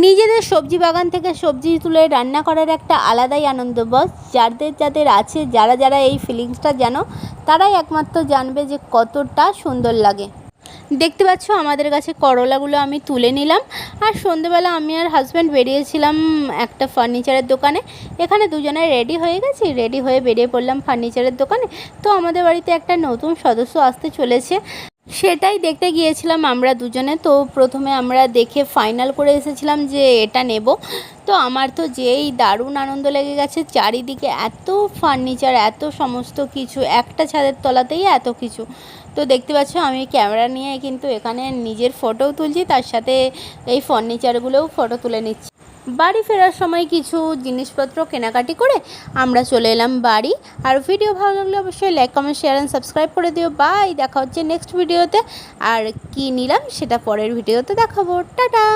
নিজেদের সবজি বাগান থেকে সবজি তুলে রান্না করার একটা আলাদাই আনন্দ বস। যাদের যাদের আছে, যারা যারা এই ফিলিংসটা জানো, তারাই একমাত্র জানবে যে কতটা সুন্দর লাগে। দেখতে পাচ্ছ আমাদের কাছে করলাগুলো আমি তুলে নিলাম। আর সন্ধেবেলা আমি আর হাজব্যান্ড বেরিয়েছিলাম একটা ফার্নিচারের দোকানে। এখানে দুজনে রেডি হয়ে গেছি, রেডি হয়ে বেরিয়ে পড়লাম ফার্নিচারের দোকানে। তো আমাদের বাড়িতে একটা নতুন সদস্য আসতে চলেছে, সেটাই দেখতে গিয়েছিলাম আমরা দুজনে। তো প্রথমে আমরা দেখে ফাইনাল করে এসেছিলাম যে এটা নেব। তো আমার তো যেই দারুণ আনন্দ লেগে গেছে, চারিদিকে এত ফার্নিচার, এত সমস্ত কিছু, একটা ছাদের তলাতেই এত কিছু। তো দেখতে পাচ্ছ আমি ক্যামেরা নিয়ে কিন্তু এখানে নিজের ফটোও তুলছি, তার সাথে এই ফার্নিচারগুলোও ফটো তুলে নিচ্ছি। বাড়ি ফেরার সময় কিছু জিনিসপত্র কেনাকাটি করে আমরা চলে এলাম বাড়ি। আর ভিডিও ভালো লাগলে অবশ্যই like, comment, share and subscribe করে দিও। বাই, দেখা হচ্ছে নেক্সট ভিডিওতে। আর কি নিলাম সেটা পরের ভিডিওতে দেখাবো। টাটা।